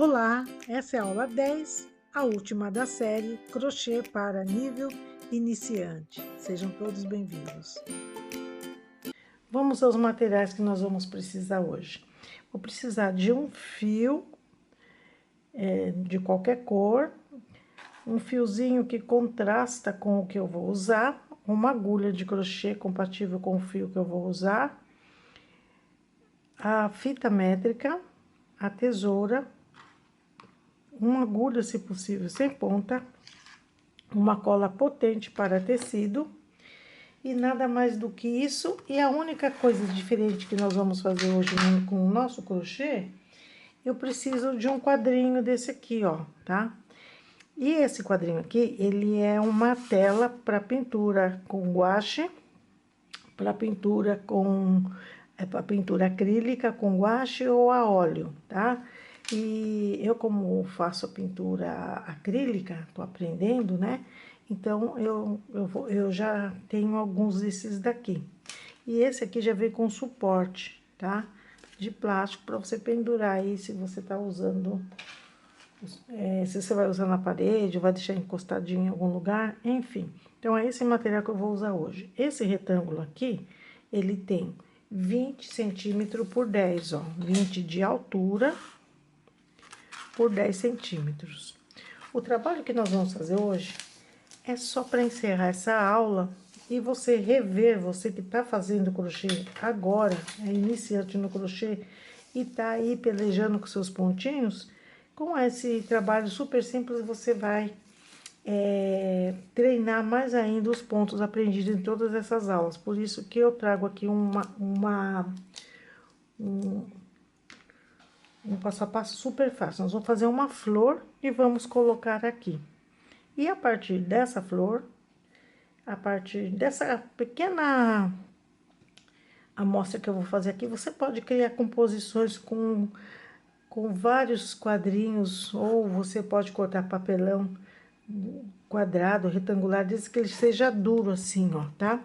Olá, essa é a aula 10, a última da série Crochê para nível iniciante. Sejam todos bem-vindos. Vamos aos materiais que nós vamos precisar hoje. Vou precisar de um fio de qualquer cor, um fiozinho que contrasta com o que eu vou usar, uma agulha de crochê compatível com o fio que eu vou usar, a fita métrica, a tesoura, uma agulha, se possível, sem ponta, uma cola potente para tecido e nada mais do que isso. E a única coisa diferente que nós vamos fazer hoje com o nosso crochê, eu preciso de um quadrinho desse aqui, ó, tá? E esse quadrinho aqui, ele é uma tela para pintura com guache, para pintura para pintura acrílica com guache ou a óleo, tá? E eu, como faço a pintura acrílica, tô aprendendo, né? Então, eu já tenho alguns desses daqui. E esse aqui já veio com suporte, tá? De plástico, para você pendurar aí, se você tá usando... se você vai usar na parede, vai deixar encostadinho em algum lugar, enfim. Então, é esse material que eu vou usar hoje. Esse retângulo aqui, ele tem 20 centímetros por 10, ó. 20 de altura por 10 centímetros. O trabalho que nós vamos fazer hoje é só para encerrar essa aula e você rever, você que tá fazendo crochê agora, é iniciante no crochê e tá aí pelejando com seus pontinhos, com esse trabalho super simples você vai treinar mais ainda os pontos aprendidos em todas essas aulas. Por isso que eu trago aqui um passo a passo super fácil. Nós vamos fazer uma flor e vamos colocar aqui. E a partir dessa flor, a partir dessa pequena amostra que eu vou fazer aqui, você pode criar composições com vários quadrinhos, ou você pode cortar papelão quadrado, retangular, desde que ele seja duro assim, ó, tá?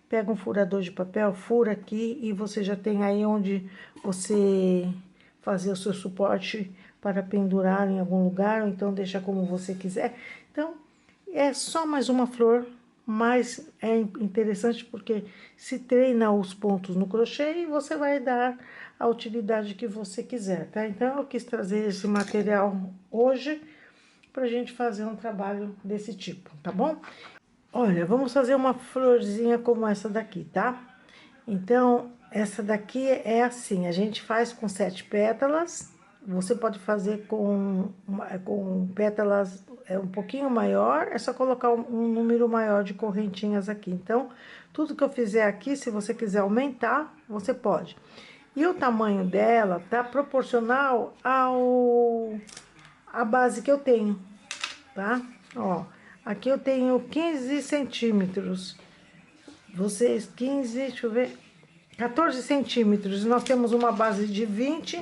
Pega um furador de papel, fura aqui e você já tem aí onde você fazer o seu suporte para pendurar em algum lugar, ou então deixa como você quiser. Então, é só mais uma flor, mas é interessante porque se treina os pontos no crochê e você vai dar a utilidade que você quiser, tá? Então, eu quis trazer esse material hoje pra gente fazer um trabalho desse tipo, tá bom? Olha, vamos fazer uma florzinha como essa daqui, tá? Então, essa daqui é assim, a gente faz com 7 pétalas, você pode fazer com pétalas um pouquinho maior, é só colocar um número maior de correntinhas aqui. Então, tudo que eu fizer aqui, se você quiser aumentar, você pode. E o tamanho dela tá proporcional à base que eu tenho, tá? Ó, aqui eu tenho 15 centímetros. Vocês, 15, deixa eu ver, 14 centímetros. Nós temos uma base de 20,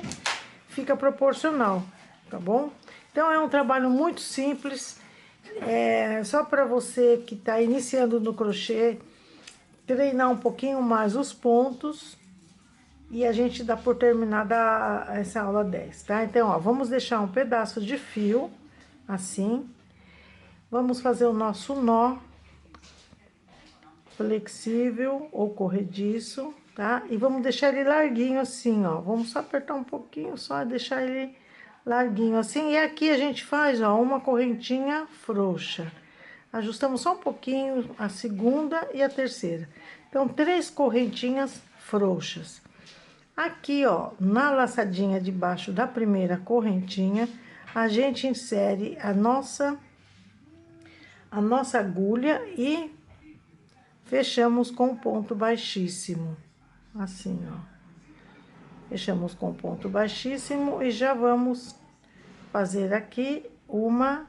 fica proporcional, tá bom? Então, é um trabalho muito simples, só para você que tá iniciando no crochê, treinar um pouquinho mais os pontos. E a gente dá por terminada essa aula 10, tá? Então, ó, vamos deixar um pedaço de fio, assim. Vamos fazer o nosso nó flexível ou corrediço, tá? E vamos deixar ele larguinho assim, ó. Vamos só apertar um pouquinho, só deixar ele larguinho assim. E aqui a gente faz, ó, uma correntinha frouxa. Ajustamos só um pouquinho a segunda e a terceira. Então, 3 correntinhas frouxas. Aqui, ó, na laçadinha debaixo da primeira correntinha, a gente insere a nossa agulha e fechamos com ponto baixíssimo, assim, ó. Fechamos com ponto baixíssimo e já vamos fazer aqui uma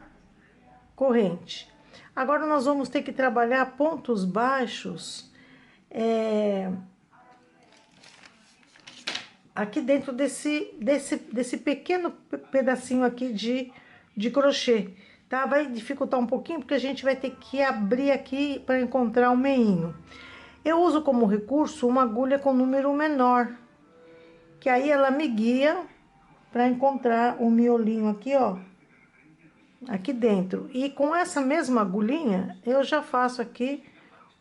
corrente. Agora, nós vamos ter que trabalhar pontos baixos, aqui dentro desse pequeno pedacinho aqui de crochê, tá? Vai dificultar um pouquinho, porque a gente vai ter que abrir aqui para encontrar o meinho. Eu uso como recurso uma agulha com número menor, que aí ela me guia para encontrar o miolinho aqui, ó, aqui dentro. E com essa mesma agulhinha, eu já faço aqui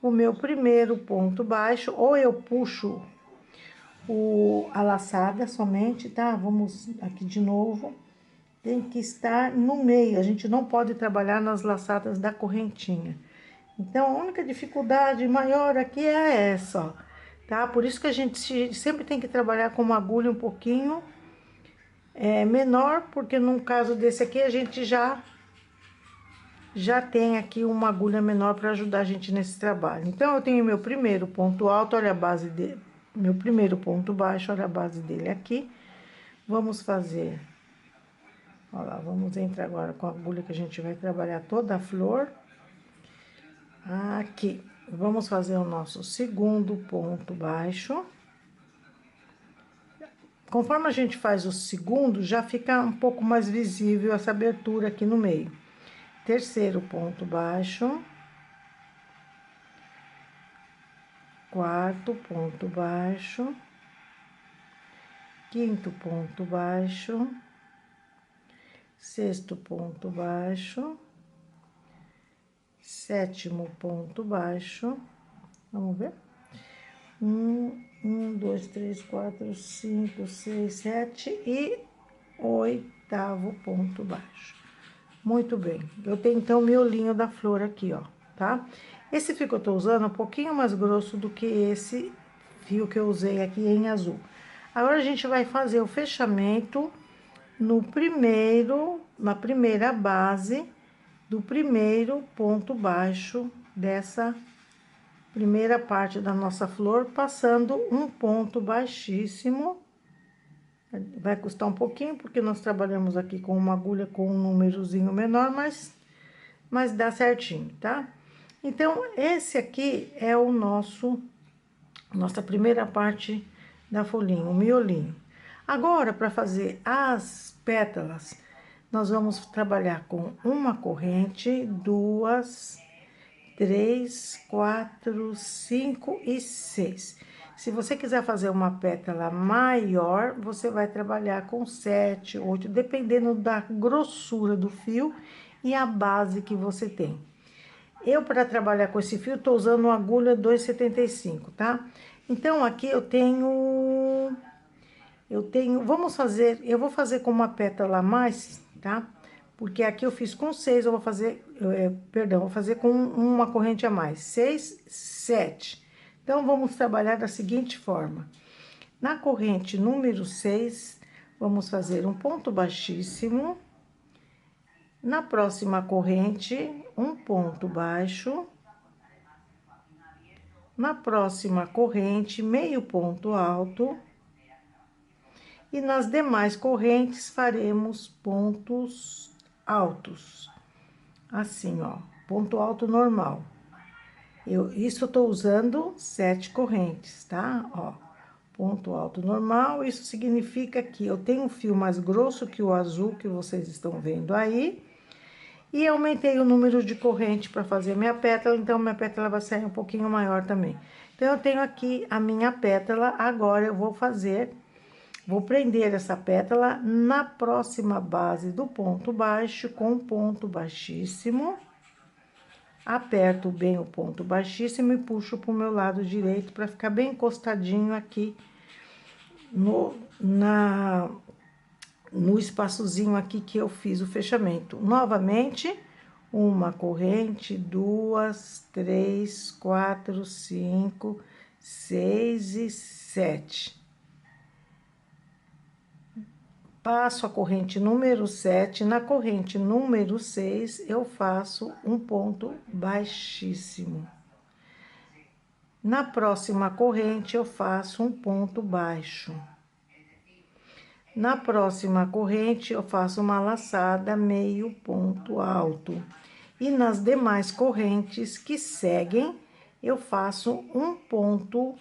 o meu primeiro ponto baixo, ou eu puxo a laçada somente, tá? Vamos aqui de novo. Tem que estar no meio, a gente não pode trabalhar nas laçadas da correntinha. Então, a única dificuldade maior aqui é essa, ó, tá? Por isso que a gente sempre tem que trabalhar com uma agulha um pouquinho menor, porque num caso desse aqui, a gente já tem aqui uma agulha menor para ajudar a gente nesse trabalho. Então, eu tenho meu primeiro ponto alto, olha a base dele, meu primeiro ponto baixo, olha a base dele aqui. Vamos fazer, olha lá, vamos entrar agora com a agulha que a gente vai trabalhar toda a flor. Aqui, vamos fazer o nosso segundo ponto baixo. Conforme a gente faz o segundo, já fica um pouco mais visível essa abertura aqui no meio. Terceiro ponto baixo. Quarto ponto baixo. Quinto ponto baixo. Sexto ponto baixo. Sétimo ponto baixo. Vamos ver? 1, 2, 3, 4, 5, 6, 7 e oitavo ponto baixo. Muito bem. Eu tenho, então, o miolinho da flor aqui, ó, tá? Esse fio que eu tô usando é um pouquinho mais grosso do que esse fio que eu usei aqui em azul. Agora, a gente vai fazer o fechamento na primeira base do primeiro ponto baixo dessa primeira parte da nossa flor, passando um ponto baixíssimo. Vai custar um pouquinho, porque nós trabalhamos aqui com uma agulha com um númerozinho menor, mas dá certinho, tá? Então, esse aqui é o nossa primeira parte da folhinha, o miolinho. Agora, para fazer as pétalas, nós vamos trabalhar com uma corrente, 2, 3, 4, 5 e 6. Se você quiser fazer uma pétala maior, você vai trabalhar com 7, 8, dependendo da grossura do fio e a base que você tem. Eu, para trabalhar com esse fio, tô usando uma agulha 2,75, tá? Então, aqui eu tenho, eu vou fazer com uma pétala a mais, tá? Porque aqui eu fiz com 6, eu vou fazer, vou fazer com uma corrente a mais. 6, 7. Então, vamos trabalhar da seguinte forma. Na corrente número 6, vamos fazer um ponto baixíssimo. Na próxima corrente, um ponto baixo. Na próxima corrente, meio ponto alto. E nas demais correntes, faremos pontos altos, assim, ó, ponto alto normal. Isso eu tô usando 7 correntes, tá? Ó, ponto alto normal, isso significa que eu tenho um fio mais grosso que o azul que vocês estão vendo aí. E aumentei o número de corrente para fazer minha pétala, então minha pétala vai sair um pouquinho maior também. Então, eu tenho aqui a minha pétala, agora eu vou prender essa pétala na próxima base do ponto baixo com ponto baixíssimo. Aperto bem o ponto baixíssimo e puxo pro meu lado direito para ficar bem encostadinho aqui no espaçozinho aqui que eu fiz o fechamento. Novamente, uma corrente, 2, 3, 4, 5, 6 e 7. Passo a corrente número 7, na corrente número 6, eu faço um ponto baixíssimo. Na próxima corrente, eu faço um ponto baixo. Na próxima corrente, eu faço uma laçada meio ponto alto. E nas demais correntes que seguem, eu faço um ponto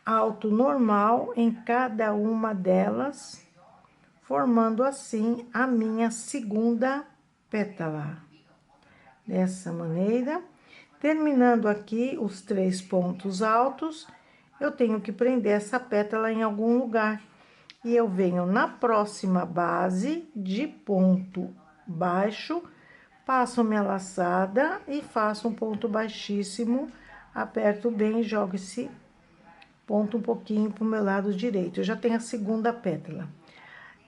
alto normal em cada uma delas, formando assim a minha segunda pétala. Dessa maneira, terminando aqui os 3 pontos altos, eu tenho que prender essa pétala em algum lugar. e eu venho na próxima base de ponto baixo, passo minha laçada e faço um ponto baixíssimo, aperto bem e jogo esse ponto um pouquinho pro meu lado direito. Eu já tenho a segunda pétala.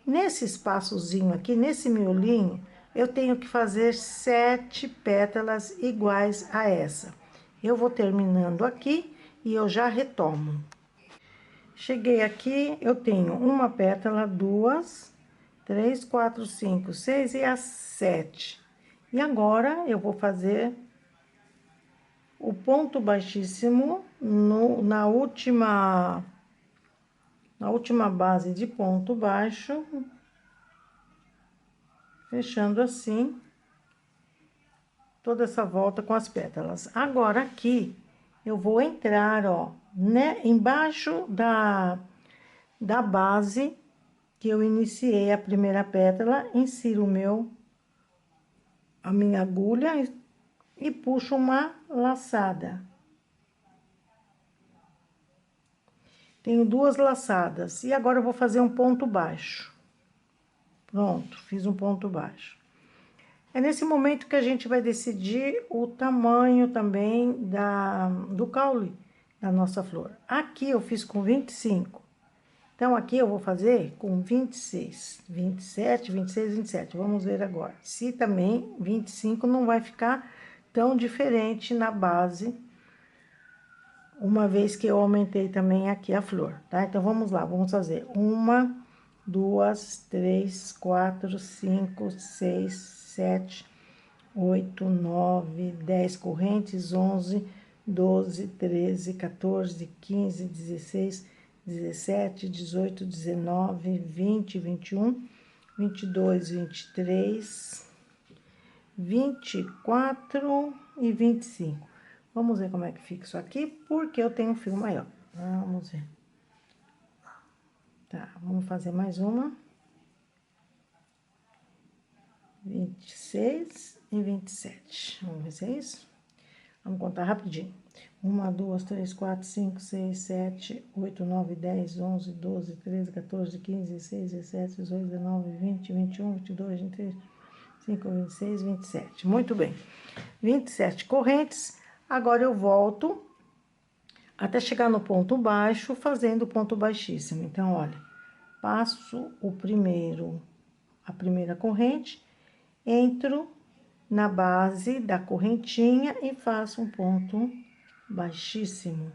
Nesse espaçozinho aqui, nesse miolinho, eu tenho que fazer 7 pétalas iguais a essa. Eu vou terminando aqui e eu já retomo. Cheguei aqui, eu tenho uma pétala, 2, 3, 4, 5, 6 e as 7. E agora, eu vou fazer o ponto baixíssimo na última base de ponto baixo, fechando assim toda essa volta com as pétalas. Agora, aqui, eu vou entrar, ó, né, embaixo da base que eu iniciei a primeira pétala, insiro a minha agulha e puxo uma laçada. Tenho 2 laçadas, e agora eu vou fazer um ponto baixo. Pronto, fiz um ponto baixo. É nesse momento que a gente vai decidir o tamanho também do caule da nossa flor. Aqui eu fiz com 25. Então, aqui eu vou fazer com 26, 27, 26, 27. Vamos ver agora. Se também 25 não vai ficar tão diferente na base, uma vez que eu aumentei também aqui a flor, tá? Então, vamos lá, vamos fazer 1, 2, 3, 4, 5, 6, 7, 8, 9, 10 correntes, 11, 12, 13, 14, 15, 16, 17, 18, 19, 20, 21, 22, 23, 24 e 25. Vamos ver como é que fica isso aqui, porque eu tenho um fio maior. Vamos ver. Tá, vamos fazer mais uma. 26 e 27. Vamos ver se é isso? Vamos contar rapidinho. 1, 2, 3, 4, 5, 6, 7, 8, 9, 10, 11, 12, 13, 14, 15, 16, 17, 18, 19, 20, 21, 22, 23, 25, 26, 27. Muito bem. 27 correntes. Agora, eu volto até chegar no ponto baixo, fazendo o ponto baixíssimo. Então, olha, passo a primeira corrente, entro na base da correntinha e faço um ponto baixíssimo.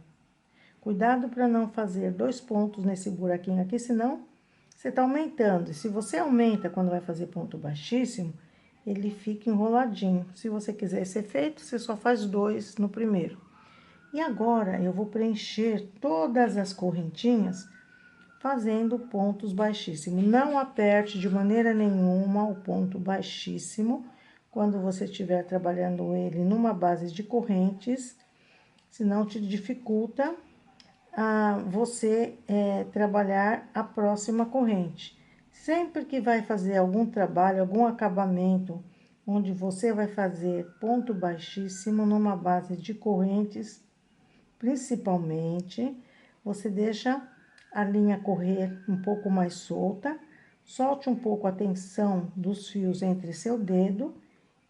Cuidado para não fazer 2 pontos nesse buraquinho aqui, senão você tá aumentando. E se você aumenta quando vai fazer ponto baixíssimo, ele fica enroladinho. Se você quiser esse efeito, você só faz 2 no primeiro. E agora, eu vou preencher todas as correntinhas fazendo pontos baixíssimos. Não aperte de maneira nenhuma o ponto baixíssimo quando você estiver trabalhando ele numa base de correntes, senão te dificulta você trabalhar a próxima corrente. Sempre que vai fazer algum trabalho, algum acabamento, onde você vai fazer ponto baixíssimo numa base de correntes, principalmente, você deixa a linha correr um pouco mais solta, solte um pouco a tensão dos fios entre seu dedo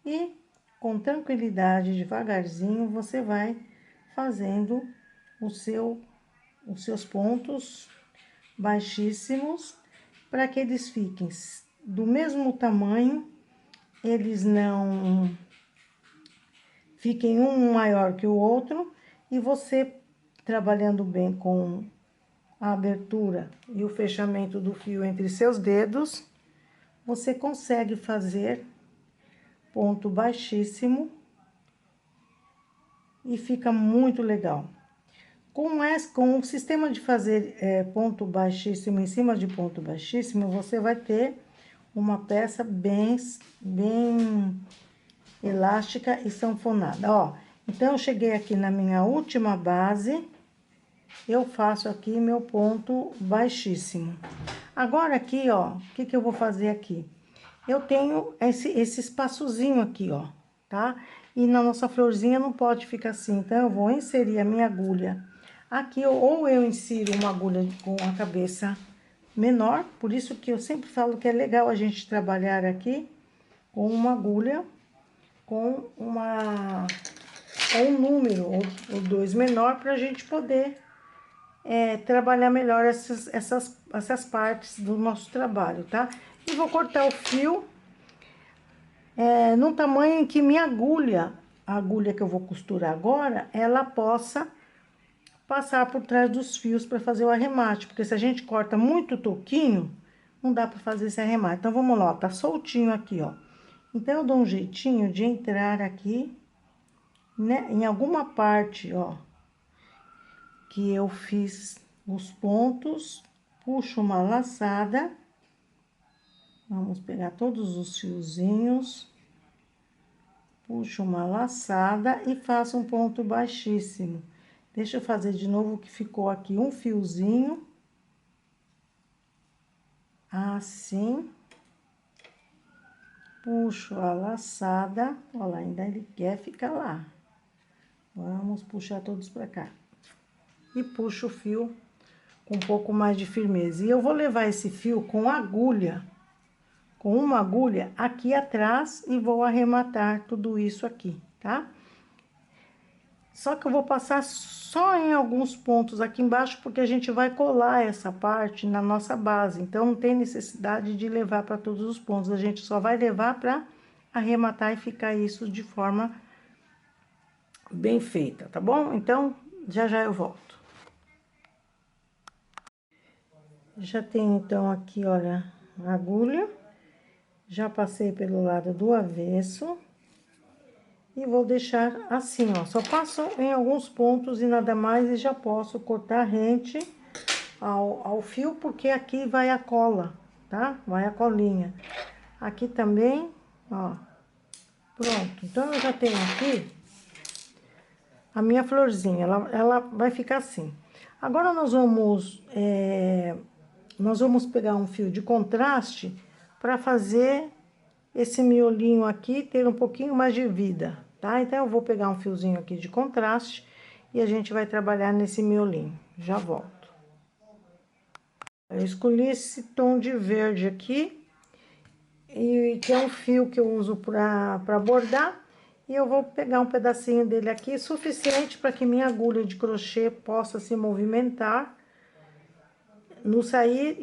e, com tranquilidade, devagarzinho, você vai fazendo os seus pontos baixíssimos, para que eles fiquem do mesmo tamanho, eles não fiquem um maior que o outro, e você, trabalhando bem com a abertura e o fechamento do fio entre seus dedos, você consegue fazer ponto baixíssimo e fica muito legal. Com o sistema de fazer ponto baixíssimo em cima de ponto baixíssimo, você vai ter uma peça bem elástica e sanfonada. Ó, então, eu cheguei aqui na minha última base, eu faço aqui meu ponto baixíssimo. Agora, aqui, ó, o que que eu vou fazer aqui? Eu tenho esse espaçozinho aqui, ó, tá? E na nossa florzinha não pode ficar assim, então, eu vou inserir a minha agulha aqui, ou eu insiro uma agulha com a cabeça menor, por isso que eu sempre falo que é legal a gente trabalhar aqui com uma agulha, com um número ou dois menor, para a gente poder trabalhar melhor essas partes do nosso trabalho, tá? E vou cortar o fio no tamanho em que minha agulha, a agulha que eu vou costurar agora, ela possa passar por trás dos fios para fazer o arremate, porque se a gente corta muito toquinho, não dá para fazer esse arremate. Então, vamos lá, ó, tá soltinho aqui, ó. Então, eu dou um jeitinho de entrar aqui, né, em alguma parte, ó, que eu fiz os pontos, puxo uma laçada, vamos pegar todos os fiozinhos, puxo uma laçada e faço um ponto baixíssimo. Deixa eu fazer de novo o que ficou aqui, um fiozinho, assim, puxo a laçada, olha lá, ainda ele quer ficar lá. Vamos puxar todos pra cá. E puxo o fio com um pouco mais de firmeza. E eu vou levar esse fio com agulha, com uma agulha aqui atrás e vou arrematar tudo isso aqui, tá? Só que eu vou passar só em alguns pontos aqui embaixo, porque a gente vai colar essa parte na nossa base. Então, não tem necessidade de levar para todos os pontos. A gente só vai levar para arrematar e ficar isso de forma bem feita, tá bom? Então, já já eu volto. Já tenho, então, aqui, olha, a agulha. Já passei pelo lado do avesso. E vou deixar assim, ó, só passo em alguns pontos e nada mais, e já posso cortar rente ao fio, porque aqui vai a cola, tá? Vai a colinha. Aqui também, ó, pronto. Então, eu já tenho aqui a minha florzinha, ela vai ficar assim. Agora, nós vamos pegar um fio de contraste para fazer esse miolinho aqui ter um pouquinho mais de vida, tá? Então, eu vou pegar um fiozinho aqui de contraste e a gente vai trabalhar nesse miolinho. Já volto. Eu escolhi esse tom de verde aqui, e que é um fio que eu uso para bordar. E eu vou pegar um pedacinho dele aqui, suficiente para que minha agulha de crochê possa se movimentar no sair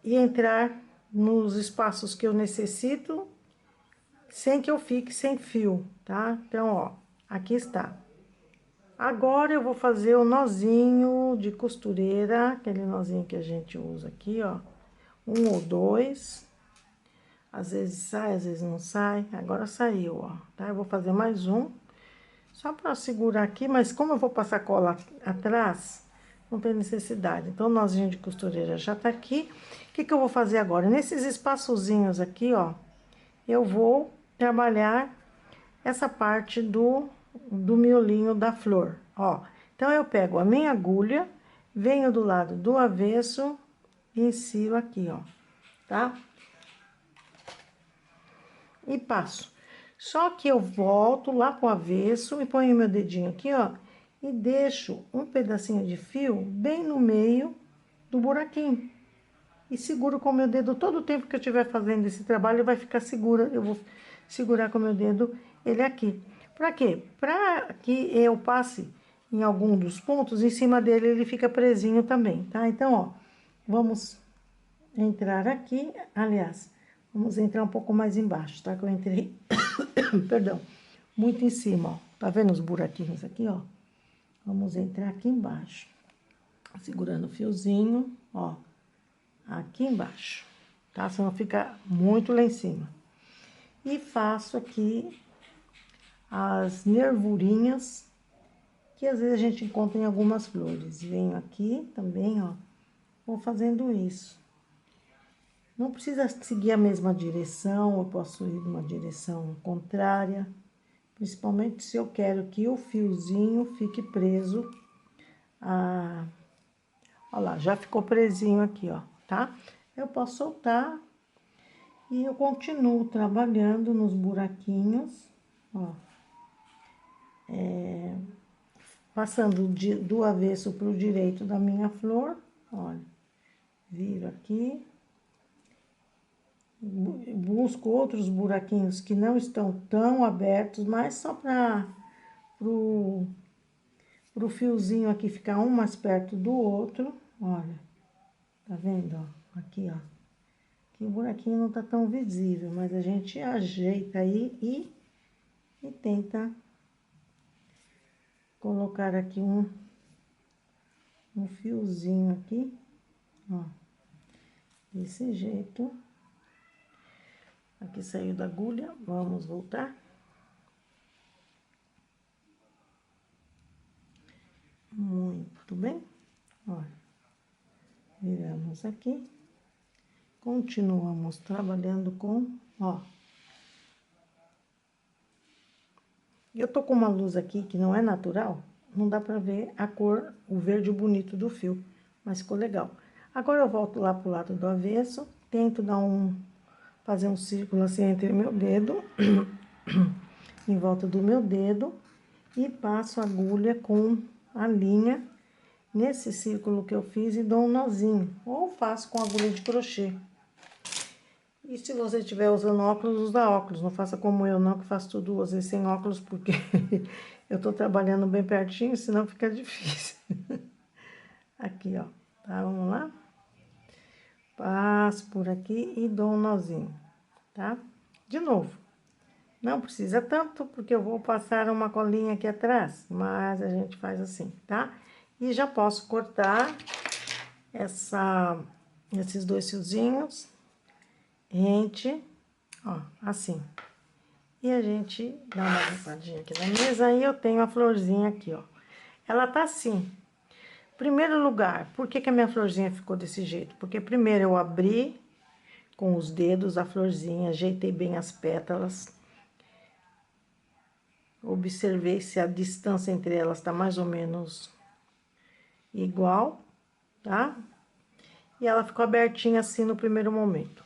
e entrar nos espaços que eu necessito, sem que eu fique sem fio, tá? Então, ó, aqui está. Agora, eu vou fazer o nozinho de costureira, aquele nozinho que a gente usa aqui, ó. Um ou dois. Às vezes sai, às vezes não sai. Agora saiu, ó, tá? Eu vou fazer mais um, só para segurar aqui, mas como eu vou passar cola atrás, não tem necessidade. Então, o nozinho de costureira já tá aqui. O que que eu vou fazer agora? Nesses espaçozinhos aqui, ó, eu vou trabalhar essa parte do miolinho da flor, ó. Então, eu pego a minha agulha, venho do lado do avesso e ensino aqui, ó, tá? E passo. Só que eu volto lá pro avesso e ponho meu dedinho aqui, ó, e deixo um pedacinho de fio bem no meio do buraquinho. E seguro com o meu dedo todo o tempo que eu estiver fazendo esse trabalho, vai ficar segura. Eu vou segurar com o meu dedo ele aqui. Pra quê? Pra que eu passe em algum dos pontos, em cima dele ele fica presinho também, tá? Então, ó, vamos entrar aqui, aliás, vamos entrar um pouco mais embaixo, tá? Que eu entrei, perdão, muito em cima, ó. Tá vendo os buraquinhos aqui, ó? Vamos entrar aqui embaixo, segurando o fiozinho, ó, aqui embaixo, tá? Senão fica muito lá em cima. E faço aqui as nervurinhas, que às vezes a gente encontra em algumas flores. Venho aqui também, ó, vou fazendo isso. Não precisa seguir a mesma direção, eu posso ir numa direção contrária, principalmente se eu quero que o fiozinho fique preso. Olha lá, já ficou presinho aqui, ó, tá? Eu posso soltar e eu continuo trabalhando nos buraquinhos, ó. Passando do avesso pro direito da minha flor, olha. Viro aqui. Busco outros buraquinhos que não estão tão abertos, mas só para pro fiozinho aqui ficar um mais perto do outro. Olha, tá vendo, ó? Aqui, ó. Aqui o buraquinho não tá tão visível, mas a gente ajeita aí e tenta colocar aqui um fiozinho aqui, ó. Desse jeito. Aqui saiu da agulha, vamos voltar. Muito bem, olha, viramos aqui, continuamos trabalhando com, ó. Eu tô com uma luz aqui que não é natural, não dá pra ver a cor, o verde bonito do fio, mas ficou legal. Agora eu volto lá pro lado do avesso, tento fazer um círculo assim entre o meu dedo, em volta do meu dedo, e passo a agulha com a linha nesse círculo que eu fiz e dou um nozinho, ou faço com agulha de crochê. E se você estiver usando óculos, usa óculos, não faça como eu não, que faço tudo às vezes sem óculos, porque eu tô trabalhando bem pertinho, senão fica difícil. Aqui, ó, tá? Vamos lá? Passo por aqui e dou um nozinho, tá? De novo, não precisa tanto, porque eu vou passar uma colinha aqui atrás, mas a gente faz assim, tá? E já posso cortar esses dois fiozinhos, ó, assim. E a gente dá uma limpadinha aqui na mesa, aí eu tenho a florzinha aqui, ó. Ela tá assim. Primeiro lugar, por que que a minha florzinha ficou desse jeito? Porque primeiro eu abri com os dedos a florzinha, ajeitei bem as pétalas. Observei se a distância entre elas tá mais ou menos igual, tá? E ela ficou abertinha assim no primeiro momento.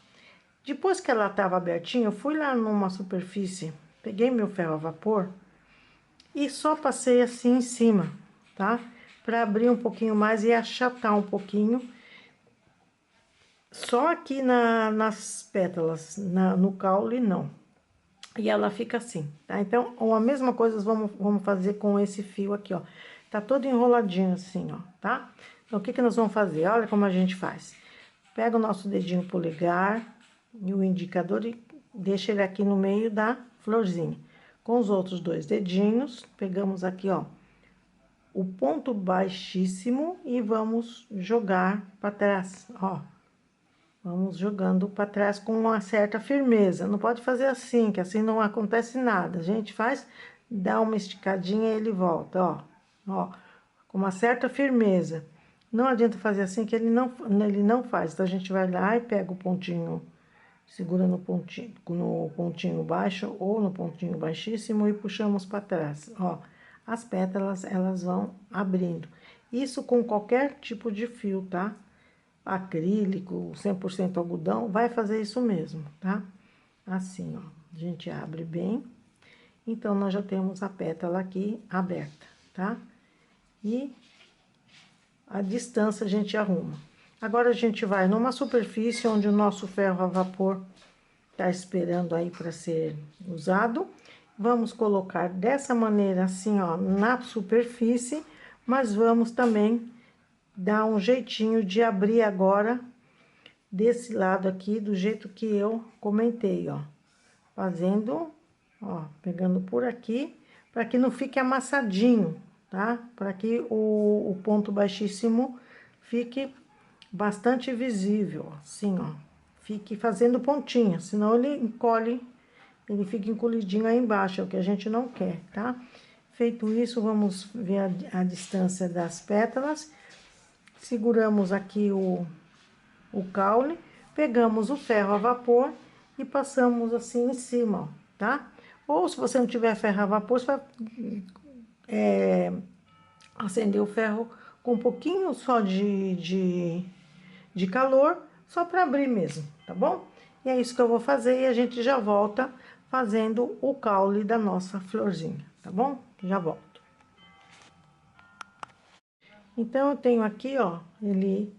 Depois que ela tava abertinha, eu fui lá numa superfície, peguei meu ferro a vapor e só passei assim em cima, tá? Pra abrir um pouquinho mais e achatar um pouquinho. Só aqui nas pétalas, no caule, não. E ela fica assim, tá? Então, a mesma coisa vamos fazer com esse fio aqui, ó. Tá todo enroladinho assim, ó, tá? Então, o que que nós vamos fazer? Olha como a gente faz. Pega o nosso dedinho polegar e o indicador e deixa ele aqui no meio da florzinha. Com os outros dois dedinhos, pegamos aqui, ó, o ponto baixíssimo e vamos jogar para trás, ó. Vamos jogando para trás com uma certa firmeza. Não pode fazer assim, que assim não acontece nada. A gente faz, dá uma esticadinha e ele volta, ó. Ó, com uma certa firmeza. Não adianta fazer assim que ele não faz. Então, a gente vai lá e pega o pontinho, segura no pontinho baixo ou no pontinho baixíssimo e puxamos para trás, ó. As pétalas, elas vão abrindo. Isso com qualquer tipo de fio, tá? Acrílico, 100% algodão, vai fazer isso mesmo, tá? Assim, ó, a gente abre bem. Então, nós já temos a pétala aqui aberta, tá? E a distância a gente arruma. Agora, a gente vai numa superfície onde o nosso ferro a vapor tá esperando aí para ser usado. Vamos colocar dessa maneira assim, ó, na superfície, mas vamos também dar um jeitinho de abrir agora desse lado aqui, do jeito que eu comentei, ó. Fazendo, ó, pegando por aqui, para que não fique amassadinho, tá? Para que o ponto baixíssimo fique bastante visível, assim, ó. Fique fazendo pontinha, senão ele encolhe, ele fica encolhidinho aí embaixo, é o que a gente não quer, tá? Feito isso, vamos ver a distância das pétalas. Seguramos aqui o caule, pegamos o ferro a vapor e passamos assim em cima, ó, tá? Ou se você não tiver ferro a vapor, você vai acender o ferro com um pouquinho só de calor, só para abrir mesmo, tá bom? E é isso que eu vou fazer e a gente já volta fazendo o caule da nossa florzinha, tá bom? Já volto. Então, eu tenho aqui, ó, ele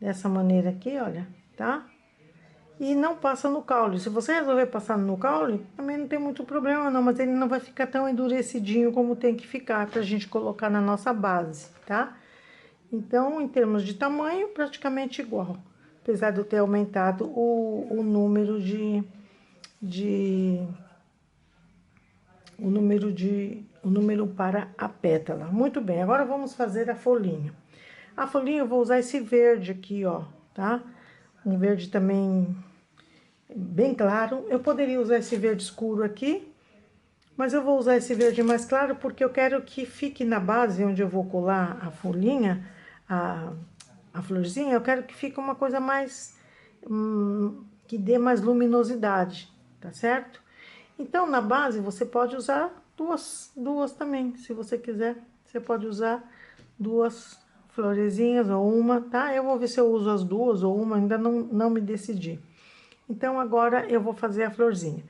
dessa maneira aqui, olha, tá? E não passa no caule. Se você resolver passar no caule, também não tem muito problema não, mas ele não vai ficar tão endurecidinho como tem que ficar pra gente colocar na nossa base, tá? Então, em termos de tamanho, praticamente igual. Apesar de eu ter aumentado o número o número para a pétala. Muito bem, agora vamos fazer a folhinha. A folhinha eu vou usar esse verde aqui, ó, tá? Um verde também bem claro. Eu poderia usar esse verde escuro aqui, mas eu vou usar esse verde mais claro porque eu quero que fique na base onde eu vou colar a folhinha, a florzinha, eu quero que fique uma coisa mais, que dê mais luminosidade, tá certo? Então, na base, você pode usar duas também, se você quiser. Você pode usar duas florezinhas ou uma, tá? Eu vou ver se eu uso as duas ou uma, ainda não me decidi. Então, agora eu vou fazer a florzinha.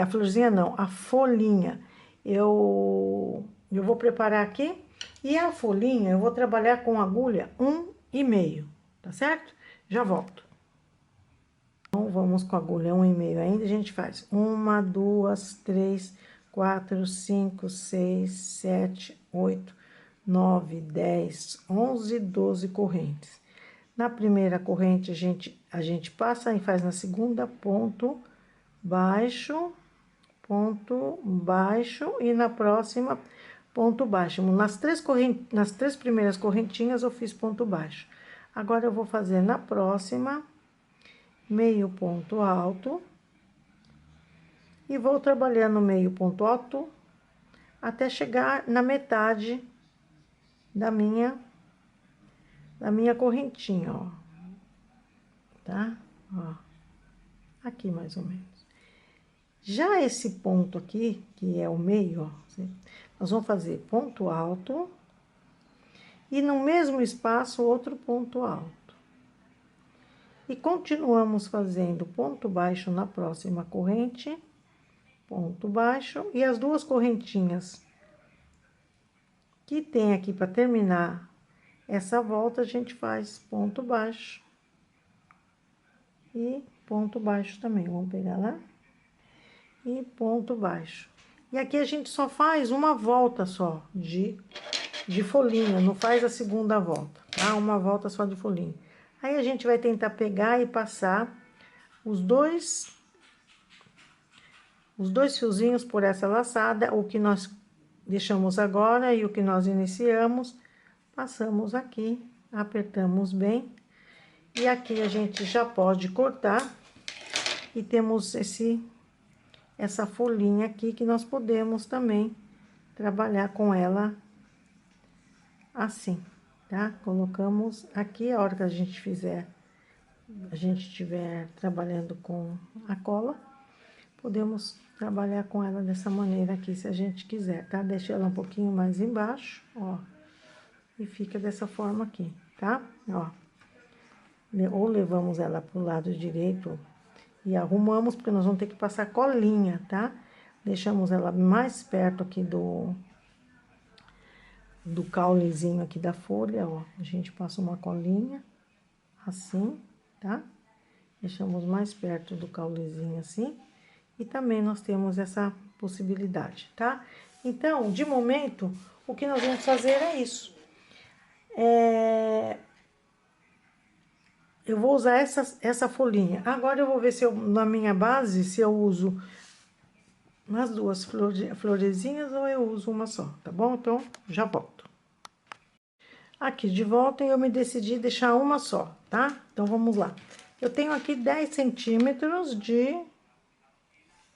A florzinha não, a folhinha. Eu vou preparar aqui. E a folhinha eu vou trabalhar com agulha 1,5, tá certo? Já volto. Então, vamos com a agulha 1,5 ainda, a gente faz 1, 2, 3, 4, 5, 6, 7, 8, 9, 10, 11, 12 correntes. Na primeira corrente, a gente passa e faz na segunda ponto baixo, e na próxima ponto baixo. Nas três primeiras correntinhas eu fiz ponto baixo. Agora eu vou fazer na próxima meio ponto alto e vou trabalhando meio ponto alto até chegar na metade da minha correntinha, ó, tá? Ó, aqui mais ou menos. Já esse ponto aqui, que é o meio, ó, nós vamos fazer ponto alto e no mesmo espaço outro ponto alto. E continuamos fazendo ponto baixo na próxima corrente, ponto baixo, e as duas correntinhas que tem aqui para terminar essa volta, a gente faz ponto baixo e ponto baixo também. Vamos pegar lá e ponto baixo. E aqui a gente só faz uma volta só de folhinha, não faz a segunda volta, tá? Uma volta só de folhinha. Aí a gente vai tentar pegar e passar os dois fiozinhos por essa laçada, o que nós deixamos agora e o que nós iniciamos, passamos aqui, apertamos bem, e aqui a gente já pode cortar, e temos essa folhinha aqui que nós podemos também trabalhar com ela assim, tá? Colocamos aqui, a hora que a gente estiver trabalhando com a cola, podemos trabalhar com ela dessa maneira aqui, se a gente quiser, tá? Deixa ela um pouquinho mais embaixo, ó, e fica dessa forma aqui, tá? Ó, ou levamos ela pro lado direito e arrumamos, porque nós vamos ter que passar colinha, tá? Deixamos ela mais perto aqui do caulezinho aqui da folha, ó. A gente passa uma colinha, assim, tá? Deixamos mais perto do caulezinho assim. E também nós temos essa possibilidade, tá? Então, de momento, o que nós vamos fazer é isso. Eu vou usar essa folhinha. Agora eu vou ver se na minha base, se eu uso nas duas florezinhas ou eu uso uma só, tá bom? Então, já volto. Aqui de volta eu me decidi deixar uma só, tá? Então, vamos lá. Eu tenho aqui 10 centímetros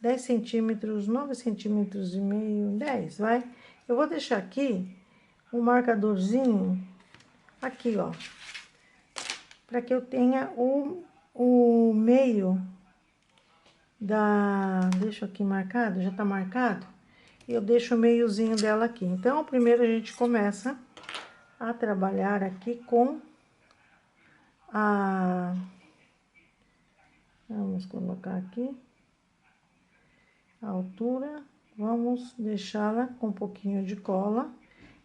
10 centímetros, 9 centímetros e meio, 10, vai? Eu vou deixar aqui um marcadorzinho, aqui, ó, para que eu tenha o meio deixa aqui marcado, já tá marcado, eu deixo o meiozinho dela aqui. Então, primeiro a gente começa a trabalhar aqui com vamos colocar aqui a altura, vamos deixá-la com um pouquinho de cola.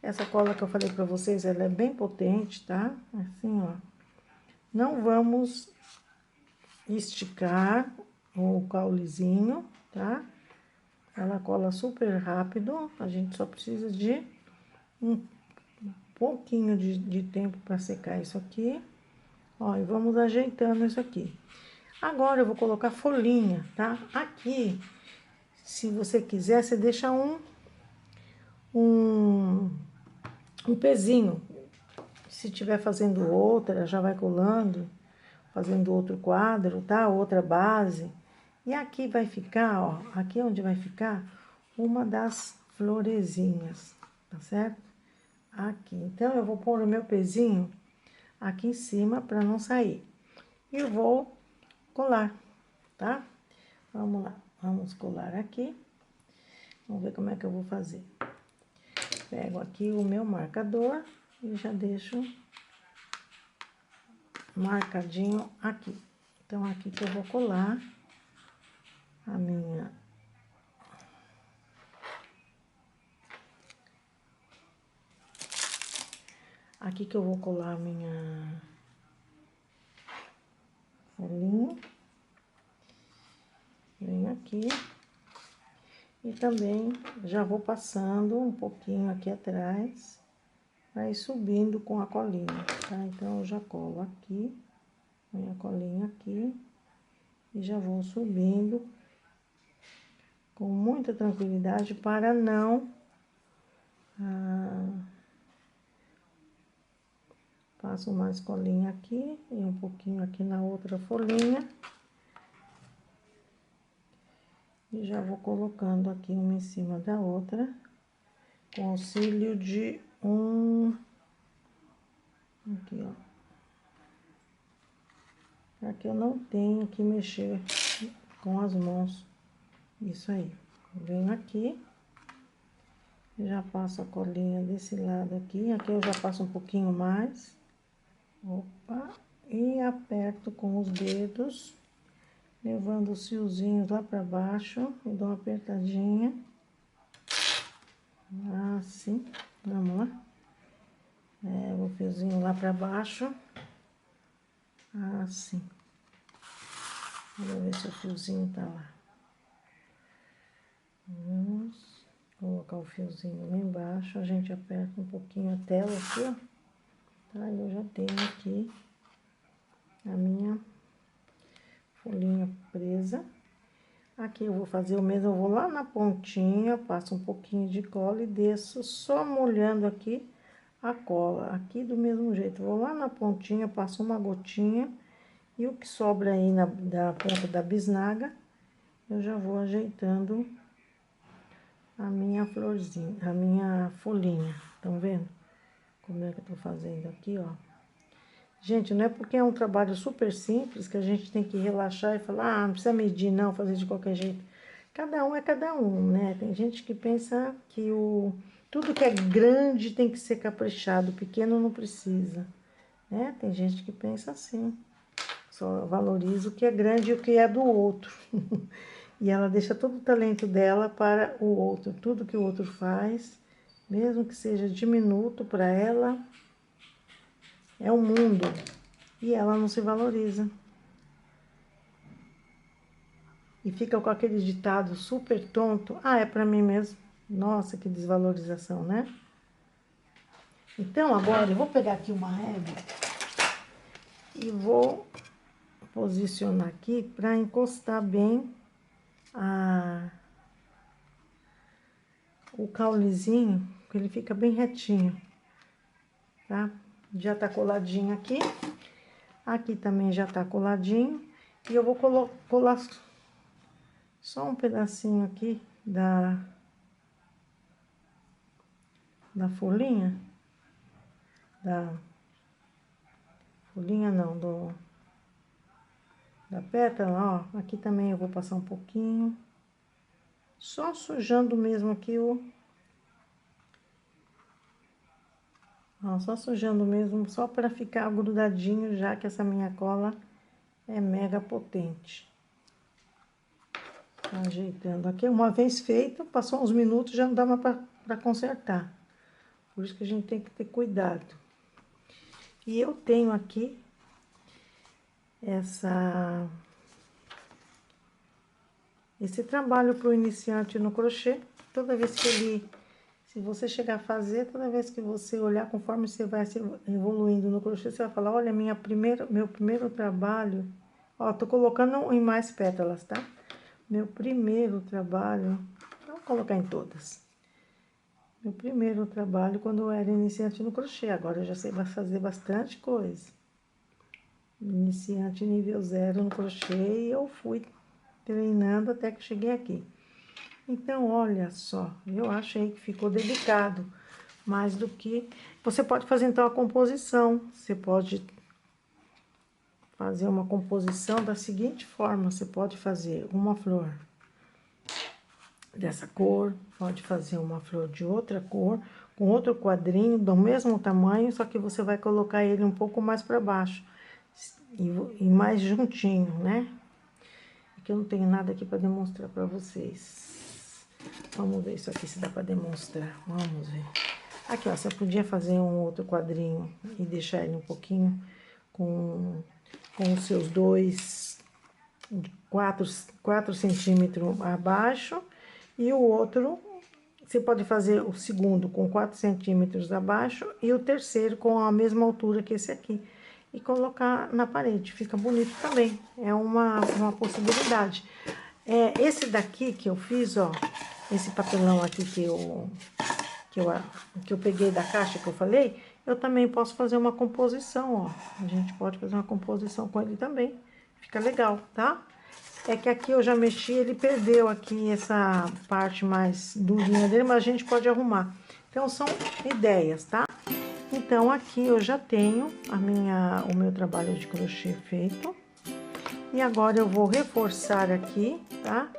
Essa cola que eu falei pra vocês, ela é bem potente, tá? Assim, ó. Não vamos esticar o caulezinho, tá? Ela cola super rápido, a gente só precisa de um pouquinho de tempo para secar isso aqui. Ó, e vamos ajeitando isso aqui. Agora eu vou colocar folhinha, tá? Aqui, se você quiser, você deixa um pezinho. Se tiver fazendo outra, já vai colando, fazendo outro quadro, tá? Outra base. E aqui vai ficar, ó, aqui onde vai ficar uma das florezinhas, tá certo? Aqui. Então, eu vou pôr o meu pezinho aqui em cima para não sair. E eu vou colar, tá? Vamos lá, vamos colar aqui. Vamos ver como é que eu vou fazer. Pego aqui o meu marcador e já deixo marcadinho aqui. Então, aqui que eu vou colar a minha... Aqui que eu vou colar a minha folhinha. Venho aqui. E também já vou passando um pouquinho aqui atrás, vai subindo com a colinha, tá? Então, eu já colo aqui, minha colinha aqui, e já vou subindo com muita tranquilidade para não... passo mais colinha aqui e um pouquinho aqui na outra folhinha. E já vou colocando aqui uma em cima da outra, com auxílio de aqui, ó. Aqui eu não tenho que mexer com as mãos. Isso aí. Venho aqui, já passo a colinha desse lado aqui. Aqui eu já passo um pouquinho mais. Opa! E aperto com os dedos, levando os fiozinhos lá pra baixo. E dou uma apertadinha. Assim. Vamos lá. O fiozinho lá pra baixo. Assim. Vamos ver se o fiozinho tá lá. Vamos colocar o fiozinho lá embaixo. A gente aperta um pouquinho a tela aqui, ó. Tá? Eu já tenho aqui a minha folhinha presa. Aqui eu vou fazer o mesmo, eu vou lá na pontinha, passo um pouquinho de cola e desço só molhando aqui a cola. Aqui do mesmo jeito, vou lá na pontinha, passo uma gotinha e o que sobra aí da ponta da bisnaga, eu já vou ajeitando a minha florzinha, a minha folhinha. Estão vendo como é que eu tô fazendo aqui, ó? Gente, não é porque é um trabalho super simples que a gente tem que relaxar e falar, não precisa medir não, fazer de qualquer jeito. Cada um é cada um, né? Tem gente que pensa que tudo que é grande tem que ser caprichado, pequeno não precisa, né? Tem gente que pensa assim, só valoriza o que é grande e o que é do outro. E ela deixa todo o talento dela para o outro, tudo que o outro faz, mesmo que seja diminuto para ela, é o mundo. E ela não se valoriza. E fica com aquele ditado super tonto. Ah, é pra mim mesmo. Nossa, que desvalorização, né? Então, agora eu vou pegar aqui uma régua e vou posicionar aqui para encostar bem o caulezinho, que ele fica bem retinho, tá? Já tá coladinho aqui. Aqui também já tá coladinho. E eu vou colar só um pedacinho aqui da folhinha. Da folhinha não, da pétala, ó. Aqui também eu vou passar um pouquinho. Só sujando mesmo aqui ó, só sujando mesmo, só para ficar grudadinho, já que essa minha cola é mega potente. Tá ajeitando aqui, uma vez feito, passou uns minutos, já não dá mais para consertar. Por isso que a gente tem que ter cuidado. E eu tenho aqui esse trabalho para o iniciante no crochê. Toda vez que se você chegar a fazer, toda vez que você olhar, conforme você vai se evoluindo no crochê, você vai falar, olha, meu primeiro trabalho, ó, tô colocando em mais pétalas, tá? Meu primeiro trabalho, vou colocar em todas. Meu primeiro trabalho quando eu era iniciante no crochê, agora eu já sei fazer bastante coisa. Iniciante nível 0 no crochê e eu fui treinando até que cheguei aqui. Então, olha só, eu achei que ficou delicado, mais do que... Você pode fazer, então, a composição. Você pode fazer uma composição da seguinte forma. Você pode fazer uma flor dessa cor, pode fazer uma flor de outra cor, com outro quadrinho do mesmo tamanho, só que você vai colocar ele um pouco mais para baixo e mais juntinho, né? Aqui eu não tenho nada aqui para demonstrar para vocês. Vamos ver isso aqui se dá para demonstrar. Vamos ver. Aqui, ó, você podia fazer um outro quadrinho e deixar ele um pouquinho com os seus 4 centímetros abaixo. E o outro, você pode fazer o segundo com 4 centímetros abaixo e o terceiro com a mesma altura que esse aqui. E colocar na parede, fica bonito também. É uma possibilidade. Esse daqui que eu fiz, ó, esse papelão aqui que eu peguei da caixa que eu falei, eu também posso fazer uma composição, ó. A gente pode fazer uma composição com ele também. Fica legal, tá? É que aqui eu já mexi, ele perdeu aqui essa parte mais durinha dele, mas a gente pode arrumar. Então, são ideias, tá? Então, aqui eu já tenho o meu trabalho de crochê feito. E agora eu vou reforçar aqui, tá?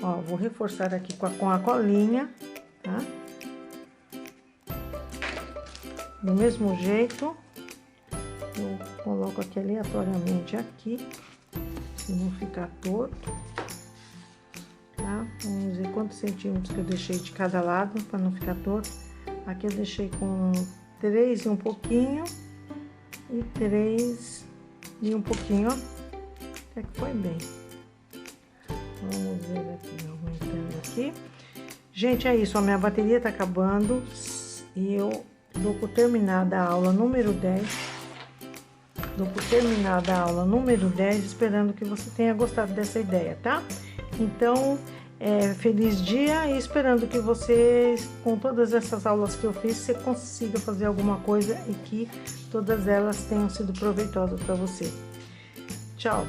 Ó, vou reforçar aqui com a colinha, tá? Do mesmo jeito, eu coloco aqui aleatoriamente aqui, se não ficar torto, tá? Vamos ver quantos centímetros que eu deixei de cada lado, para não ficar torto. Aqui eu deixei com 3 e um pouquinho, e 3 e um pouquinho, ó. Até que foi bem. Vamos ver aqui, aumentando aqui. Gente, é isso, a minha bateria tá acabando e eu dou por terminada a aula número 10. Dou por terminada a aula número 10, esperando que você tenha gostado dessa ideia, tá? Então, feliz dia e esperando que você, com todas essas aulas que eu fiz, você consiga fazer alguma coisa e que todas elas tenham sido proveitosas para você. Tchau!